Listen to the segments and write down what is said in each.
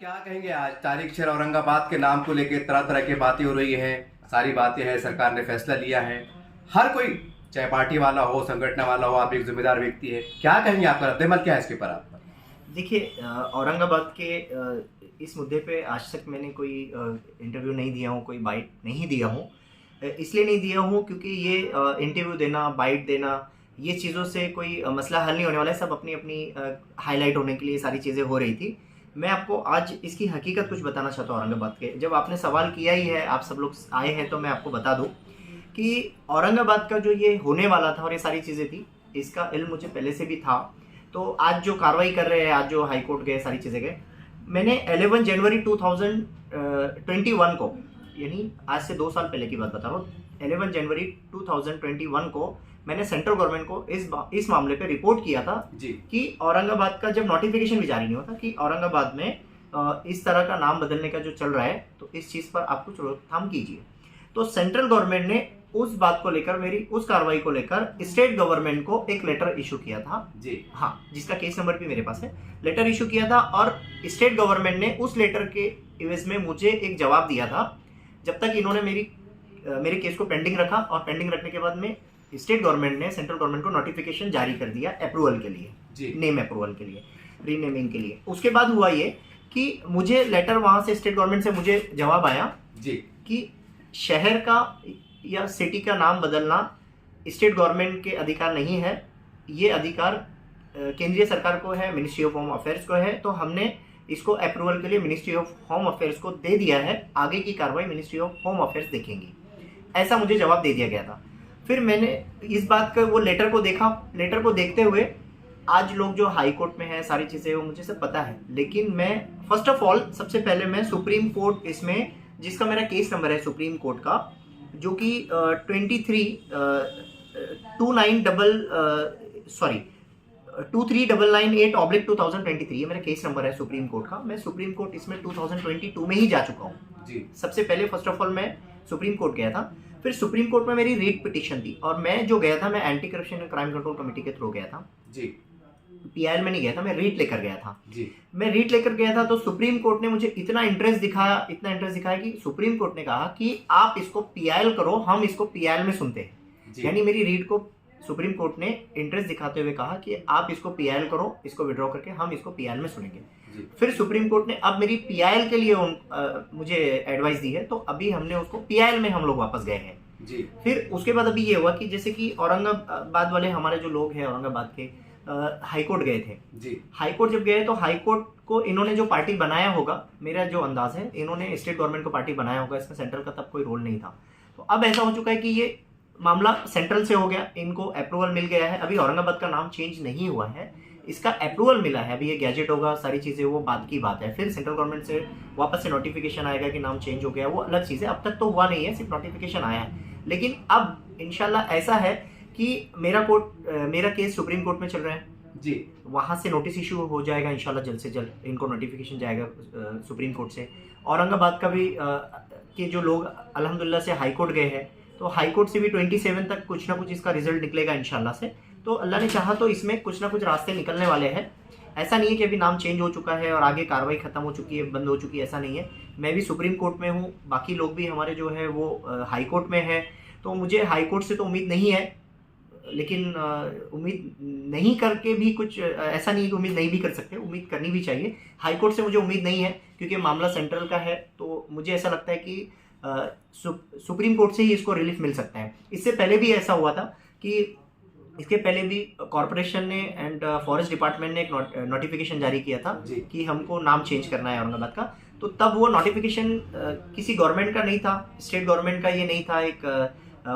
क्या कहेंगे? आज तारिक शहर औरंगाबाद के नाम को लेकर तरह तरह की बातें हो रही हैं। सारी बातें हैं, सरकार ने फैसला लिया है। हर कोई, चाहे पार्टी वाला हो, संगठन वाला हो, आप एक जिम्मेदार व्यक्ति है, क्या कहेंगे? आपका रद्देमल क्या है इसके पर? आप देखिए, औरंगाबाद के इस मुद्दे पे आज तक मैंने कोई इंटरव्यू नहीं दिया हूँ, कोई बाइट नहीं दिया हूँ। इसलिए नहीं दिया हूँ क्योंकि ये इंटरव्यू देना, बाइट देना, ये चीज़ों से कोई मसला हल नहीं होने वाला है। सब अपनी अपनी हाईलाइट होने के लिए सारी चीज़ें हो रही थी। मैं आपको आज इसकी हकीकत कुछ बताना चाहता हूँ औरंगाबाद के। जब आपने सवाल किया ही है, आप सब लोग आए हैं, तो मैं आपको बता दूँ कि औरंगाबाद का जो ये होने वाला था और ये सारी चीज़ें थी, इसका इल्म मुझे पहले से भी था। तो आज जो कार्रवाई कर रहे हैं, आज जो हाई कोर्ट गए, सारी चीज़ें गए, मैंने 11 जनवरी 2021 को, यानी आज से 2 साल पहले की बात बता रहा हूँ, 11 जनवरी 2021 को मैंने सेंट्रल गवर्नमेंट को इस मामले पे रिपोर्ट किया था जी कि औरंगाबाद का जब नोटिफिकेशन भी जारी नहीं हुआ था कि औरंगाबाद में इस तरह का नाम बदलने का जो चल रहा है, तो इस चीज़ पर आप कुछ रोकथाम कीजिए। तो सेंट्रल गवर्नमेंट ने उस बात को लेकर, मेरी उस कार्रवाई को लेकर, स्टेट गवर्नमेंट को एक लेटर इशू किया था जी हाँ, जिसका केस नंबर भी मेरे पास है। लेटर इशू किया था और स्टेट गवर्नमेंट ने उस लेटर के एवज में मुझे एक जवाब दिया था। जब तक इन्होंने मेरे केस को पेंडिंग रखा, और पेंडिंग रखने के बाद में स्टेट गवर्नमेंट ने सेंट्रल गवर्नमेंट को नोटिफिकेशन जारी कर दिया अप्रूवल के लिए, नेम अप्रूवल के लिए, रीनेमिंग के लिए। उसके बाद हुआ ये कि मुझे लेटर वहां से स्टेट गवर्नमेंट से मुझे जवाब आया जी कि शहर का या सिटी का नाम बदलना स्टेट गवर्नमेंट के अधिकार नहीं है, ये अधिकार केंद्रीय सरकार को है, मिनिस्ट्री ऑफ होम अफेयर्स को है। तो हमने इसको अप्रूवल के लिए मिनिस्ट्री ऑफ होम अफेयर्स को दे दिया है, आगे की कार्रवाई मिनिस्ट्री ऑफ होम अफेयर्स देखेंगी, ऐसा मुझे जवाब दे दिया गया था। फिर मैंने इस बात का वो लेटर को देखा। लेटर को देखते हुए आज लोग जो हाई कोर्ट में है, सारी चीज़ें वो मुझे सब पता है, लेकिन मैं फर्स्ट ऑफ ऑल सबसे पहले मैं सुप्रीम कोर्ट, इसमें जिसका मेरा केस नंबर है सुप्रीम कोर्ट का, जो कि 23998/2023, ये मेरा केस नंबर है सुप्रीम कोर्ट का। मैं सुप्रीम कोर्ट इसमें 2022 में ही जा चुका हूँ जी। सबसे पहले फर्स्ट ऑफ ऑल मैं सुप्रीम कोर्ट गया था। फिर सुप्रीम कोर्ट में मेरी रीट पिटीशन थी, और मैं जो गया था, मैं anti corruption and crime control committee के थ्रू गया था जी। पीआईएल में नहीं गया था, मैं रीट लेकर गया था जी मैं रीट लेकर गया था। तो सुप्रीम कोर्ट ने मुझे इतना इंटरेस्ट दिखाया कि सुप्रीम कोर्ट ने कहा कि आप इसको पीआईएल करो, हम इसको पीआईएल में सुनते हैं। यानी मेरी रीट को सुप्रीम कोर्ट ने इंटरेस्ट दिखाते हुए कहा कि आप इसको पीआईएल करो, इसको विड्रॉ करके हम इसको पीआईएल में सुनेंगे। फिर सुप्रीम कोर्ट ने अब मेरी पीआईएल के लिए मुझे एडवाइस दी है, तो अभी हमने उसको पीआईएल में हम लोग वापस गए हैं जी। फिर उसके बाद अभी ये हुआ कि जैसे कि औरंगाबाद वाले हमारे जो लोग हैं औरंगाबाद के, हाईकोर्ट गए थे जी। हाईकोर्ट जब गए तो हाईकोर्ट को इन्होंने जो पार्टी बनाया होगा, मेरा जो अंदाज है, इन्होंने स्टेट गवर्नमेंट को पार्टी बनाया होगा, इसमें सेंट्रल का तब कोई रोल नहीं था। तो अब ऐसा हो चुका है कि ये मामला सेंट्रल से हो गया, इनको अप्रूवल मिल गया है। अभी औरंगाबाद का नाम चेंज नहीं हुआ है, इसका अप्रूवल मिला है। अभी ये गैजेट होगा, सारी चीज़ें, वो बात की बात है। फिर सेंट्रल गवर्नमेंट से वापस से नोटिफिकेशन आएगा कि नाम चेंज हो गया, वो अलग चीज़ है। अब तक तो हुआ नहीं है, सिर्फ नोटिफिकेशन आया है। लेकिन अब इंशाल्लाह ऐसा है कि मेरा केस सुप्रीम कोर्ट में चल रहा है जी। वहाँ से नोटिस इशू हो जाएगा इंशाल्लाह, जल्द से जल्द इनको नोटिफिकेशन जाएगा सुप्रीम कोर्ट से। औरंगाबाद का भी के जो लोग अल्हम्दुलिल्लाह से हाई कोर्ट गए हैं, तो हाई कोर्ट से भी 27 तक कुछ ना कुछ इसका रिजल्ट निकलेगा इंशाल्लाह से। तो अल्लाह ने चाहा तो इसमें कुछ ना कुछ रास्ते निकलने वाले हैं। ऐसा नहीं है कि अभी नाम चेंज हो चुका है और आगे कार्रवाई खत्म हो चुकी है, बंद हो चुकी है, ऐसा नहीं है। मैं भी सुप्रीम कोर्ट में हूँ, बाकी लोग भी हमारे जो है वो हाई कोर्ट में है। तो मुझे हाई कोर्ट से तो उम्मीद नहीं है, लेकिन उम्मीद नहीं करके भी कुछ ऐसा नहीं है कि उम्मीद नहीं भी कर सकते, उम्मीद करनी भी चाहिए। हाई कोर्ट से मुझे उम्मीद नहीं है क्योंकि मामला सेंट्रल का है, तो मुझे ऐसा लगता है कि सुप्रीम कोर्ट से ही इसको रिलीफ मिल सकता है। इससे पहले भी ऐसा हुआ था कि इसके पहले भी कॉर्पोरेशन ने एंड फॉरेस्ट डिपार्टमेंट ने एक नोटिफिकेशन जारी किया था कि हमको नाम चेंज करना है औरंगाबाद का। तो तब वो नोटिफिकेशन किसी गवर्नमेंट का नहीं था, स्टेट गवर्नमेंट का ये नहीं था, एक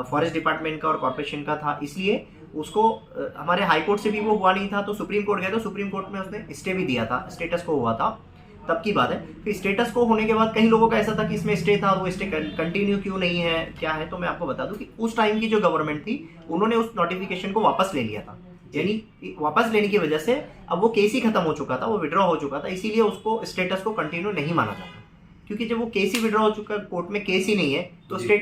फॉरेस्ट डिपार्टमेंट का और कॉर्पोरेशन का था, इसलिए उसको हमारे हाई कोर्ट से भी वो हुआ नहीं था। तो सुप्रीम कोर्ट गया, तो सुप्रीम कोर्ट में उसने स्टे भी दिया था, स्टेटस को हुआ था, तब की बात है। फिर स्टेटस को होने के बाद कई लोगों का ऐसा था कि इसमें स्टे था, वो स्टे कंटिन्यू क्यों नहीं है, क्या है। तो मैं आपको बता दूं कि उस टाइम की जो गवर्नमेंट थी, उन्होंने उस नोटिफिकेशन को वापस ले लिया था। यानी वापस लेने की वजह से अब वो केस ही खत्म हो चुका था, वो विड्रॉ हो चुका था, इसीलिए उसको स्टेटस को कंटिन्यू नहीं माना जाता। क्योंकि जब वो केस ही विड्रॉ हो चुका, कोर्ट में केस ही नहीं है, तो स्टे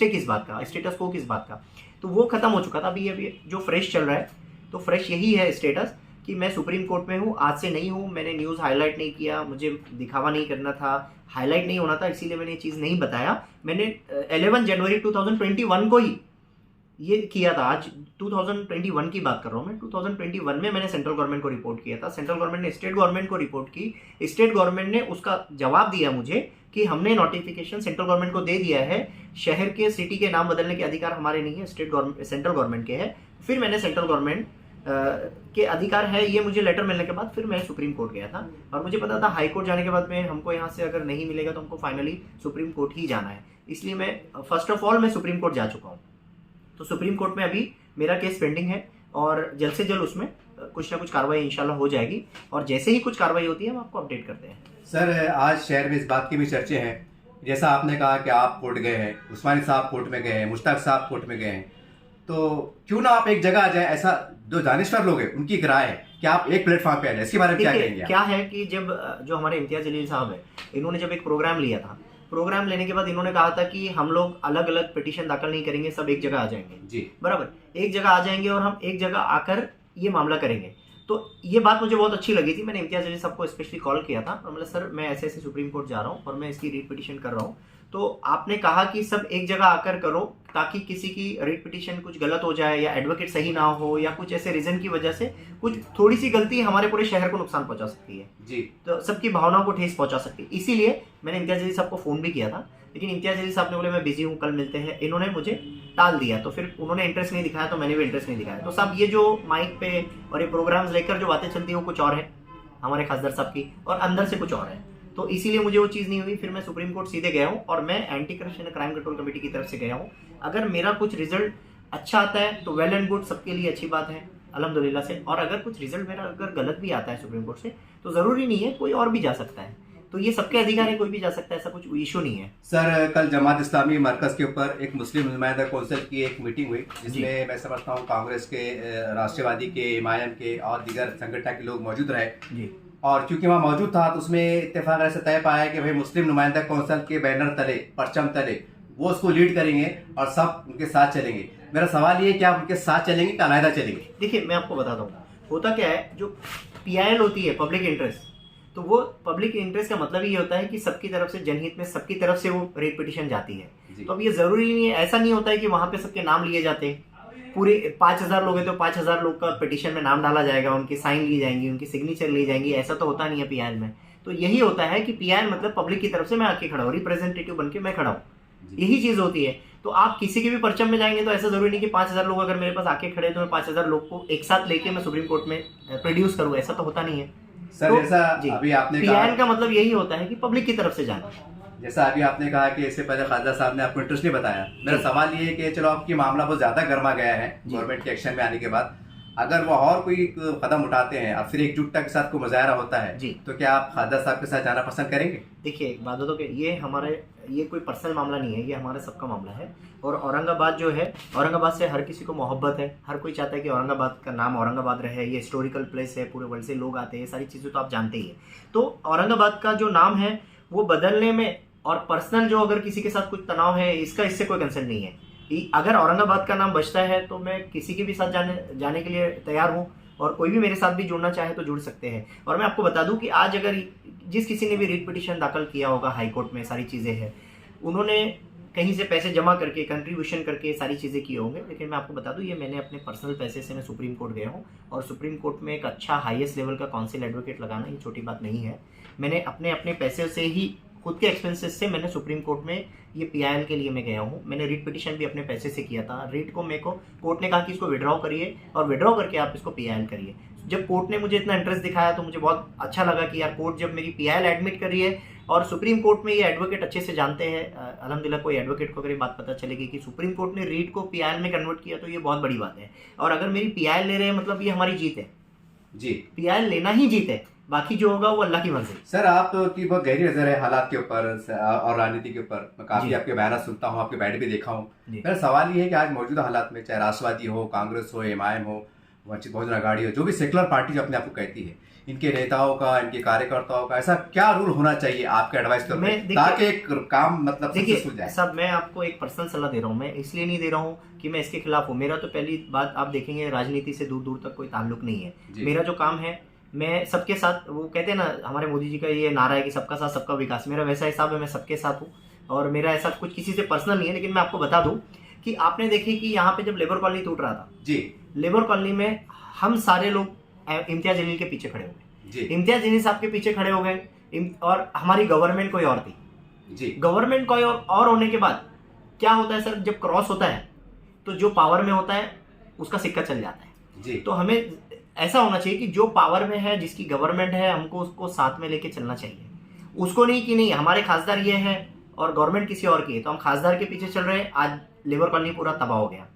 किस बात का, स्टेटस को किस बात का, तो वो खत्म हो चुका था। अभी जो फ्रेश चल रहा है, तो फ्रेश यही है स्टेटस कि मैं सुप्रीम कोर्ट में हूँ, आज से नहीं हूँ। मैंने न्यूज़ हाईलाइट नहीं किया, मुझे दिखावा नहीं करना था, हाईलाइट नहीं होना था, इसीलिए मैंने ये चीज़ नहीं बताया। मैंने 11 जनवरी 2021 को ही ये किया था। आज 2021 की बात कर रहा हूँ मैं। 2021 में मैंने सेंट्रल गवर्नमेंट को रिपोर्ट किया था, सेंट्रल गवर्नमेंट ने स्टेट गवर्नमेंट को रिपोर्ट की, स्टेट गवर्नमेंट ने उसका जवाब दिया मुझे कि हमने नोटिफिकेशन सेंट्रल गवर्नमेंट को दे दिया है, शहर के सिटी के नाम बदलने के अधिकार हमारे नहीं है, सेंट्रल गवर्नमेंट के है। फिर मैंने सेंट्रल गवर्नमेंट के अधिकार है ये मुझे लेटर मिलने के बाद फिर मैं सुप्रीम कोर्ट गया था, और मुझे पता था हाई कोर्ट जाने के बाद में हमको यहाँ से अगर नहीं मिलेगा तो हमको फाइनली सुप्रीम कोर्ट ही जाना है। इसलिए मैं फर्स्ट ऑफ ऑल मैं सुप्रीम कोर्ट जा चुका हूँ। तो सुप्रीम कोर्ट में अभी मेरा केस पेंडिंग है, और जल्द से जल्द उसमें कुछ ना कुछ कार्रवाई इंशाल्लाह हो जाएगी, और जैसे ही कुछ कार्रवाई होती है हम आपको अपडेट करते हैं। सर, आज शहर में इस बात की भी चर्चे हैं, जैसा आपने कहा कि आप कोर्ट गए हैं, उस्मानी साहब कोर्ट में गए हैं, मुश्ताक साहब कोर्ट में गए हैं, तो क्यों ना आप एक जगह आ जाए, ऐसा जो दानिश्वर लोग हैं उनकी एक राय है कि आप एक प्लेटफॉर्म पे आ जाए, इसके बारे में क्या कहेंगे? क्या है कि जब जो हमारे इम्तियाज जलील साहब है, इन्होंने जब एक प्रोग्राम लिया था, प्रोग्राम लेने के बाद इन्होंने कहा था कि हम लोग अलग अलग पिटीशन दाखिल नहीं करेंगे, सब एक जगह आ जाएंगे जी, बराबर, एक जगह आ जाएंगे और हम एक जगह आकर ये मामला करेंगे। तो ये बात मुझे बहुत अच्छी लगी थी। मैंने इम्तियाज जलील साहब को स्पेशली कॉल किया था और मतलब सर मैं ऐसे ऐसे सुप्रीम कोर्ट जा रहा हूँ और मैं इसकी रीट पिटीशन कर रहा हूँ, तो आपने कहा कि सब एक जगह आकर करो ताकि किसी की रीट पिटीशन कुछ गलत हो जाए या एडवोकेट सही ना हो या कुछ ऐसे रीजन की वजह से कुछ थोड़ी सी गलती हमारे पूरे शहर को नुकसान पहुंचा सकती है जी, तो सबकी भावनाओं को ठेस पहुंचा सकती है। इसीलिए मैंने इम्तियाज जलील साहब को फ़ोन भी किया था, लेकिन इम्तियाज जलील साहब ने बोले मैं बिजी हूँ, कल मिलते हैं, इन्होंने मुझे टाल दिया। तो फिर उन्होंने इंटरेस्ट नहीं दिखाया तो मैंने भी इंटरेस्ट नहीं दिखाया। तो साहब ये जो माइक पे और ये प्रोग्राम्स लेकर जो बातें चलती है वो कुछ और है हमारे खासदार साहब की, और अंदर से कुछ और है, तो इसीलिए मुझे वो चीज़ नहीं हुई। फिर मैं सुप्रीम कोर्ट सीधे गया हूँ और मैं anti corruption and crime control committee की तरफ से गया हूँ। अगर मेरा कुछ रिजल्ट अच्छा आता है तो वेल एंड गुड, सबके लिए अच्छी बात है अल्हम्दुलिल्लाह से, और अगर कुछ रिजल्ट मेरा अगर गलत भी आता है सुप्रीम कोर्ट से तो ज़रूरी नहीं है, कोई और भी जा सकता है, तो ये सबके अधिकार है, कोई भी जा सकता है, ऐसा कुछ इशू नहीं है। सर, कल जमात इस्लामी मरकज़ के ऊपर एक मुस्लिम नुमाइंदा कौंसिल की एक मीटिंग हुई, जिसमें मैं समझता हूँ कांग्रेस के, राष्ट्रवादी के, इमाम के और दीगर संगठन के लोग मौजूद रहे जी, और क्योंकि वहाँ मौजूद था तो उसमें इत्तेफाक ऐसा तय पाया कि भाई मुस्लिम नुमाइंदा कौंसिल के बैनर तले, परचम तले वो उसको लीड करेंगे और सब उनके साथ चलेंगे। मेरा सवाल ये है कि आप उनके साथ चलेंगे कि अलहदा चलेंगे? देखिए मैं आपको बताता हूँ, होता क्या है, जो PIL होती है पब्लिक इंटरेस्ट, तो वो पब्लिक इंटरेस्ट का मतलब ये होता है कि सबकी तरफ से, जनहित में सबकी तरफ से वो रेट पिटीशन जाती है। तो अब ये जरूरी नहीं है, ऐसा नहीं होता है कि वहां पे सबके नाम लिए जाते हैं, पूरे 5000 लोग हैं तो 5000 लोग का पिटीशन में नाम डाला जाएगा, उनकी साइन ली जाएंगी, उनकी सिग्नेचर ली जाएंगी, ऐसा तो होता नहीं है PIL में। तो यही होता है कि PIL मतलब पब्लिक की तरफ से मैं आके खड़ा हूँ, रिप्रेजेंटेटिव बन के मैं खड़ा हूँ, यही चीज होती है। तो आप किसी के भी परचम में जाएंगे तो ऐसा जरूरी नहीं कि 5000 लोग अगर मेरे पास आके खड़े तो मैं 5000 लोग को एक साथ लेके मैं सुप्रीम कोर्ट में प्रोड्यूस करूँ, ऐसा तो होता नहीं है। सर, तो जैसा अभी आपने कहा, PIL का मतलब यही होता है कि पब्लिक की तरफ से जाना। जैसा अभी आपने कहा कि इससे पहले खासदार साहब ने आपको इंटरेस्ट नहीं बताया, मेरा सवाल ये है कि चलो आपकी मामला बहुत ज्यादा गर्मा गया है गवर्नमेंट के एक्शन में आने के बाद, अगर वो और कोई कदम उठाते हैं और फिर एकजुटता के साथ कोई मुजाहरा होता है जी, तो क्या आप खासदार साहब के साथ जाना पसंद करेंगे? देखिए एक बात हो तो कि ये कोई पर्सनल मामला नहीं है, ये हमारा सबका मामला है। और औरंगाबाद जो है, औरंगाबाद से हर किसी को मोहब्बत है, हर कोई चाहता है कि औरंगाबाद का नाम औरंगाबाद रहे, ये हिस्टोरिकल प्लेस है, पूरे वर्ल्ड से लोग आते हैं, ये सारी चीज़ें तो आप जानते ही हैं। तो औरंगाबाद का जो नाम है वो बदलने में, और पर्सनल जो अगर किसी के साथ कुछ तनाव है, इससे कोई कंसर्न नहीं है। अगर औरंगाबाद का नाम बचता है तो मैं किसी के भी साथ जाने के लिए तैयार हूँ, और कोई भी मेरे साथ भी जुड़ना चाहे तो जुड़ सकते हैं। और मैं आपको बता दूं कि आज अगर जिस किसी ने भी रीट पिटीशन दाखिल किया होगा हाई कोर्ट में, सारी चीज़ें हैं, उन्होंने कहीं से पैसे जमा करके, कंट्रीब्यूशन करके सारी चीज़ें किए होंगे, लेकिन मैं आपको बता दूं ये मैंने अपने पर्सनल पैसे से मैं सुप्रीम कोर्ट गया हूं, और सुप्रीम कोर्ट में एक अच्छा हाईएस्ट लेवल का काउंसिल एडवोकेट लगाना ये छोटी बात नहीं है। मैंने अपने पैसे से ही, खुद के एक्सपेंसेस से मैंने सुप्रीम कोर्ट में ये PIL के लिए मैं गया हूँ। मैंने रीट पिटीशन भी अपने पैसे से किया था। रीट को मेरे को कोर्ट ने कहा कि इसको विड्रॉ करिए, और विड्रॉ करके आप इसको PIL करिए। जब कोर्ट ने मुझे इतना इंटरेस्ट दिखाया तो मुझे बहुत अच्छा लगा कि यार कोर्ट जब मेरी PIL एडमिट कर रही है, और सुप्रीम कोर्ट में ये एडवोकेट अच्छे से जानते हैं, अल्हम्दुलिल्लाह कोई एडवोकेट को अगर ये बात पता चलेगी कि सुप्रीम कोर्ट ने रीट को PIL में कन्वर्ट किया तो ये बहुत बड़ी बात है। और अगर मेरी PIL ले रहे हैं मतलब ये हमारी जीत है जी, PIL लेना ही जीत है, बाकी जो होगा वो अल्लाह की मर्जी। सर, आप तो की बहुत गहरी नजर है हालात के ऊपर और राजनीति के ऊपर। मैं काफी आपके बयान सुनता हूँ, आपके बैठ भी देखा हूँ। मेरा सवाल ये है कि आज मौजूदा हालात में, चाहे राष्ट्रवादी हो, कांग्रेस हो, MIM हो, वंचित बहुजन आघाड़ी हो, जो भी सेकुलर पार्टी जो अपने आप को कहती है, इनके नेताओं का, इनके कार्यकर्ताओं का ऐसा क्या रूल होना चाहिए आपके एडवाइस के मैं ऊपर, ताकि एक काम मतलब देखिए सक्सेसफुल जाए? सब मैं आपको एक पर्सनल सलाह दे रहा हूँ, मैं इसलिए नहीं दे रहा हूँ कि मैं इसके खिलाफ हूँ। मेरा तो पहली बात आप देखेंगे राजनीति से दूर दूर तक कोई ताल्लुक नहीं है। जी। मेरा जो काम है, मैं सबके साथ, वो कहते हैं ना हमारे मोदी जी का ये नारा है कि सबका साथ सबका विकास, मेरा वैसा हिसाब है, मैं सबके साथ हूँ और मेरा ऐसा कुछ किसी से पर्सनल नहीं है। लेकिन मैं आपको बता दूँ कि आपने देखी कि यहाँ पे जब लेबर कॉलोनी टूट रहा था जी लेबर कॉलोनी में हम सारे लोग इम्तियाज जलील के पीछे खड़े हो गए। जी इम्तियाज जलील साहब के पीछे खड़े हो गए और हमारी गवर्नमेंट कोई और थी। जी गवर्नमेंट कोई और होने के बाद क्या होता है सर, जब क्रॉस होता है तो जो पावर में होता है उसका सिक्का चल जाता है। जी तो हमें ऐसा होना चाहिए कि जो पावर में है, जिसकी गवर्नमेंट है, हमको उसको साथ में लेके चलना चाहिए। उसको नहीं कि नहीं हमारे खासदार ये है और गवर्नमेंट किसी और की है तो हम खासदार के पीछे चल रहे हैं। आज लेबर कॉलोनी पूरा तबाह हो गया।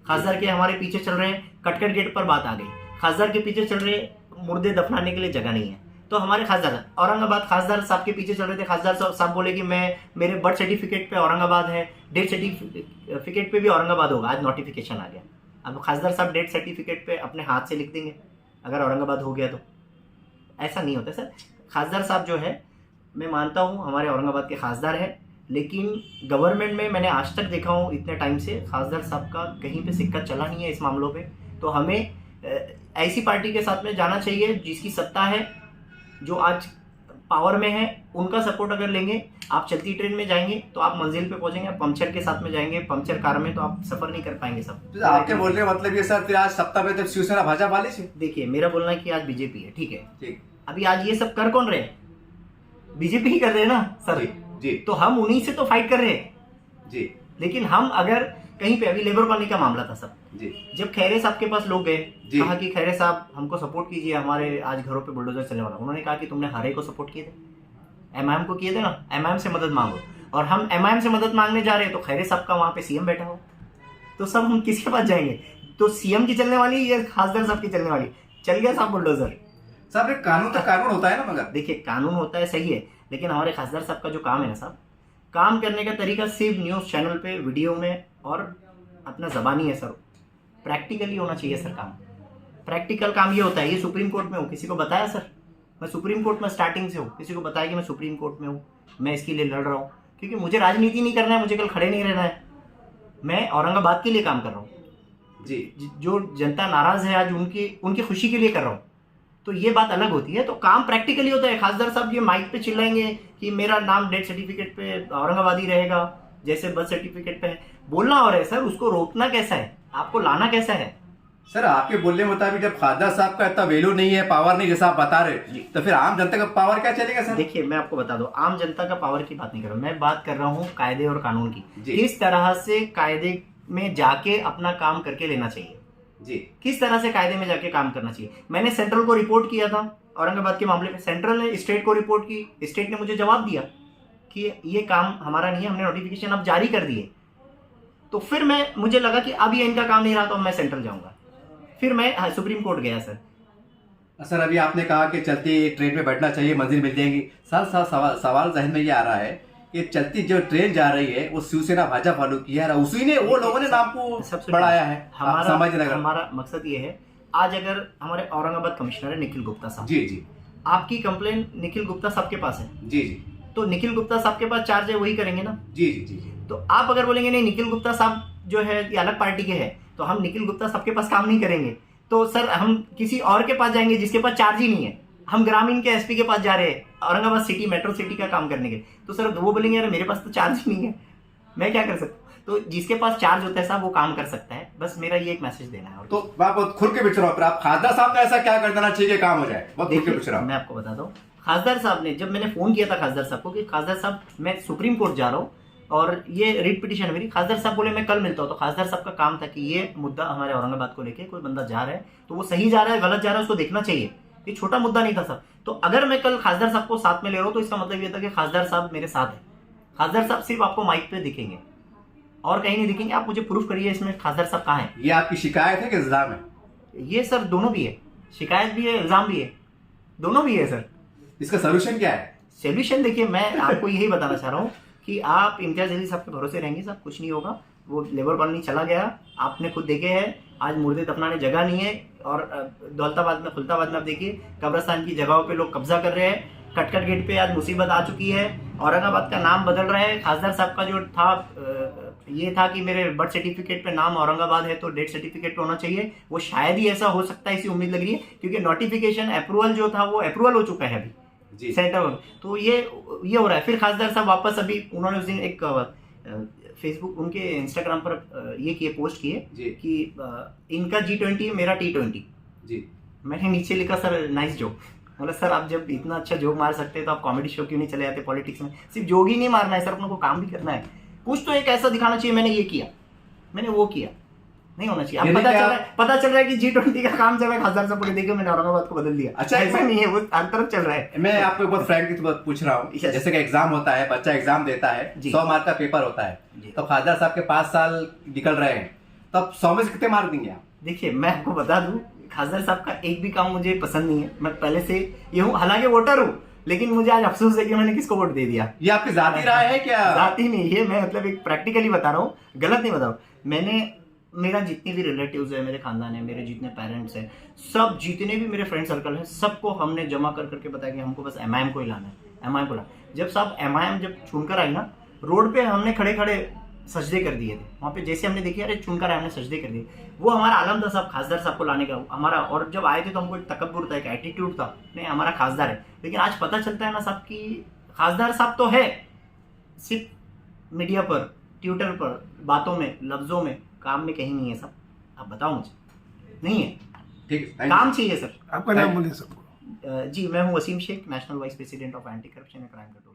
खासदार के हमारे पीछे चल रहे हैं, कटकट गेट पर बात आ गई। खासदार के पीछे चल रहे, मुर्दे दफनाने के लिए जगह नहीं है। तो हमारे खासदार औरंगाबाद खासदार साहब के पीछे चल रहे थे। खासदार साहब बोले कि मैं, मेरे बर्थ सर्टिफिकेट पे औरंगाबाद है, डेथ सर्टिफिकेट पे भी औरंगाबाद होगा। आज नोटिफिकेशन आ गया। अब खासदार साहब डेथ सर्टिफिकेट पे अपने हाथ से लिख देंगे अगर औरंगाबाद हो गया तो? ऐसा नहीं होता सर। खासदार साहब जो है, मैं मानता हूँ हमारे औरंगाबाद के खासदार है, लेकिन गवर्नमेंट में मैंने आज तक देखा हूँ इतने टाइम से खासदार साहब का कहीं पे सिक्का चला नहीं है इस मामलों पे। तो हमें ऐसी पार्टी के साथ में जाना चाहिए जिसकी सत्ता है, जो आज पावर में है। उनका सपोर्ट अगर लेंगे, आप चलती ट्रेन में जाएंगे तो आप मंजिल पे पहुंचेंगे। पंचर के साथ में जाएंगे, पंचर कार में, तो आप सफर नहीं कर पाएंगे सब। तो आपके बोलने का मतलब ये सर, फिर आज सत्ता में तो शिवसेना भाजपा वाली से? देखिए मेरा बोलना है कि आज बीजेपी है, ठीक है। ठीक। अभी आज ये सब कर कौन रहे हैं? बीजेपी ही कर रहे हैं ना सर। जी तो हम उन्हीं से तो फाइट कर रहे हैं। जी लेकिन हम अगर कहीं पे, अभी लेबर कॉलोनी का मामला था सब, जी जब खैरे साहब के पास लोग गए, जी। कहा कि खैरे साहब हमको सपोर्ट कीजिए, हमारे आज घरों पे बुलडोजर चलने वाला। उन्होंने कहा कि तुमने हरे को सपोर्ट किए थे, एमआईएम को किए थे ना, एमआईएम से मदद मांगो। और हम एमआईएम से मदद मांगने जा रहे हैं तो खैरे साहब का वहां पे सीएम बैठा हो, तो सब हम किसके पास जाएंगे? तो सीएम की चलने वाली या खासदार साहब की चलने वाली? चल गया साहब बुलडोजर। साहब एक कानून तो कानून होता है ना, मगर देखिए कानून होता है, सही है, लेकिन हमारे खासदार साहब का जो काम है ना साहब, काम करने का तरीका सिर्फ न्यूज़ चैनल पे, वीडियो में और अपना ज़बानी है सर। प्रैक्टिकली होना चाहिए सर काम। प्रैक्टिकल काम ये होता है, ये सुप्रीम कोर्ट में हूँ, किसी को बताया सर? मैं सुप्रीम कोर्ट में स्टार्टिंग से हूँ, किसी को बताया कि मैं सुप्रीम कोर्ट में हूँ, मैं इसके लिए लड़ रहा हूँ? क्योंकि मुझे राजनीति नहीं करना है, मुझे कल खड़े नहीं रहना है। मैं औरंगाबाद के लिए काम कर रहा हूँ। जी जो जनता नाराज़ है आज, उनकी खुशी के लिए कर रहा हूँ। तो ये बात अलग होती है। तो काम प्रैक्टिकली होता है। खासदार साहब ये माइक पे चिल्लाएंगे कि मेरा नाम डेथ सर्टिफिकेट पे औरंगाबाद ही रहेगा, जैसे बर्थ सर्टिफिकेट पे है। बोलना और है सर, उसको रोकना कैसा है, आपको लाना कैसा है? सर आपके बोलने मुताबिक जब खासदार साहब का इतना वैल्यू नहीं है, पावर नहीं, जैसा आप बता रहे, तो फिर आम जनता का पावर क्या चलेगा सर? देखिए मैं आपको बता दूं, आम जनता का पावर की बात नहीं कर रहा हूं, मैं बात कर रहा हूं कायदे और कानून की। जी। किस तरह से कायदे में जाके अपना काम करके लेना चाहिए, जी किस तरह से कायदे में जाके काम करना चाहिए। मैंने सेंट्रल को रिपोर्ट किया था औरंगाबाद के मामले में, सेंट्रल ने स्टेट को रिपोर्ट की, स्टेट ने मुझे जवाब दिया कि ये काम हमारा नहीं है, हमने नोटिफिकेशन अब जारी कर दिए। तो फिर मुझे लगा कि अब ये इनका काम नहीं रहा, तो मैं सेंट्रल जाऊंगा। फिर मैं सुप्रीम कोर्ट गया सर। सर अभी आपने कहा कि चलती ट्रेन में बैठना चाहिए, मंजिल मिल जाएंगी। सर सवाल जहन में ये आ रहा है कि चलती जो ट्रेन जा रही है वो शिवसेना भाजपा वालों की है, उसी ने, वो लोगों ने नाम को बढ़ाया है। हमारा मकसद ये है, आज अगर हमारे औरंगाबाद कमिश्नर है निखिल गुप्ता साहब, जी जी, आपकी कंप्लेन निखिल गुप्ता साहब के पास है, जी जी, तो निखिल गुप्ता साहब के पास चार्ज है, वही करेंगे ना? जी जी जी। तो आप अगर बोलेंगे नहीं निखिल गुप्ता साहब जो है ये अलग पार्टी के हैं, तो हम निखिल गुप्ता साहब के पास काम नहीं करेंगे। तो सर हम किसी और के पास जाएंगे जिसके पास चार्ज ही नहीं है। हम ग्रामीण के एसपी के पास जा रहे हैं औरंगाबाद सिटी, मेट्रो सिटी का काम करने के, तो सर वो बोलेंगे यार मेरे पास तो चार्ज ही नहीं है, मैं क्या कर सकता हूँ? तो जिसके पास चार्ज होता है साहब वो काम कर सकता है। बस मेरा ये एक मैसेज देना है। तो मैं बहुत खुल के पूछ रहा हूँ, आप खासदार साहब ने ऐसा क्या कर देना चाहिए कि काम हो जाए? बहुत खुल के पूछ रहा हूँ। मैं आपको बता दूं, खासदार साहब ने, जब मैंने फोन किया था खासदार साहब को कि खासदार साहब मैं सुप्रीम कोर्ट जा रहा हूँ और ये रिट पिटीशन है मेरी, खासदार साहब बोले मैं कल मिलता हूँ। तो खासदार साहब का काम था कि ये मुद्दा हमारे औरंगाबाद को लेके कोई बंदा जा रहा है तो वो सही जा रहा है गलत जा रहा है उसको देखना चाहिए। ये छोटा मुद्दा नहीं था सर। तो अगर मैं कल खासदार साहब को साथ में ले रहा हूँ तो इसका मतलब ये था कि खासदार साहब मेरे साथ है। खासदार साहब सिर्फ आपको माइक पे दिखेंगे और कहीं नहीं दिखेंगे। आप मुझे प्रूफ करिए इसमें खासदार साहब कहाँ है। ये आपकी शिकायत है कि इल्जाम है? ये सर दोनों भी है, शिकायत भी है, इल्जाम भी है, दोनों भी है सर। इसका सोल्यूशन क्या है? सोल्यूशन देखिए मैं आपको यही बताना चाह रहा हूँ कि आप इम्तियाज जलील साहब के भरोसे रहेंगे साहब, कुछ नहीं होगा। वो लेबर कॉलोनी चला गया, आपने खुद देखे है, आज मुर्दे दफनाने जगह नहीं है। और दौलताबाद में, खुलताबाद में आप देखिए कब्रिस्तान की जगहों पे लोग कब्जा कर रहे हैं। कटकट गेट पे आज मुसीबत आ चुकी है। औरंगाबाद का नाम बदल रहा है। खासदार साहब का जो था ये था कि मेरे बर्थ सर्टिफिकेट पे नाम औरंगाबाद है तो डेथ सर्टिफिकेट पे होना चाहिए। वो शायद ही ऐसा हो सकता है, ऐसी उम्मीद लग रही है, क्योंकि नोटिफिकेशन अप्रूवल जो था वो अप्रूवल हो चुका है अभी सेंटर में। तो ये हो रहा है। फिर खासदार साहब वापस अभी उन्होंने उस दिन एक फेसबुक, उनके इंस्टाग्राम पर ये किए, पोस्ट किए कि इनका G20 मेरा T20 जी। मैंने नीचे लिखा सर नाइस जोक। मतलब सर आप जब इतना अच्छा जोक मार सकते हैं तो आप कॉमेडी शो क्यों नहीं चले जाते पॉलिटिक्स में? सिर्फ जोक ही नहीं मारना है सर, अपने को काम भी करना है। कुछ तो एक ऐसा दिखाना चाहिए, मैंने ये किया, मैंने वो किया, नहीं होना चाहिए। अब पता चल रहा है कि G20 का काम चल रहा है। खासदार साहब को देखो मैंने औरंगाबाद को बदल दिया। अच्छा, ऐसा नहीं है, वो हर तरफ चल रहा है। मैं आपको बहुत फ्रैंकली बात पूछ रहा हूँ, जैसे कि एग्जाम होता है, बच्चा एग्जाम देता है, 100 मार्क का पेपर होता है, तो खासदार साहब के 5 साल निकल रहे हैं, तब 100 में से कितने मार्क देंगे आप? देखिए मैं आपको बता दूं, खासदार साहब का एक भी काम मुझे पसंद नहीं है। मैं पहले से ये हूँ, हालांकि वोटर हूँ, लेकिन मुझे आज अफसोस है कि मैंने किसको वोट दे दिया। ये आपकी जाती राय है क्या? जाती नहीं है, मैं मतलब एक प्रैक्टिकली बता रहा हूँ, गलत नहीं बता रहा हूँ। मैंने, मेरा जितने भी रिलेटिव्स है, मेरे खानदान है, मेरे जितने पेरेंट्स हैं, सब जितने भी मेरे फ्रेंड सर्कल हैं, सबको हमने जमा कर करके बताया कि हमको बस MIM को ही लाना है, MIM को लाना। जब साहब MIM जब चुनकर आई ना, रोड पे हमने खड़े खड़े सजदे कर दिए थे वहाँ पे। जैसे हमने देखी अरे चुनकर हमने सजदे कर दिए, वो हमारा आलम था साहब खासदार साहब को लाने का हमारा। और जब आए थे तो हमको एक तकब्बुर था, एक एटीट्यूड था, नहीं हमारा खासदार है। लेकिन आज पता चलता है ना साहब कि खासदार साहब तो है, सिर्फ मीडिया पर, ट्विटर पर, बातों में, लफ्जों में, काम में कहीं नहीं है साहब। आप बताओ मुझे, नहीं है। ठीक है, काम चाहिए सर। आपका नाम बोलिए सर। जी मैं हूँ Wasim Shaikh, national vice president of anti corruption and crime control.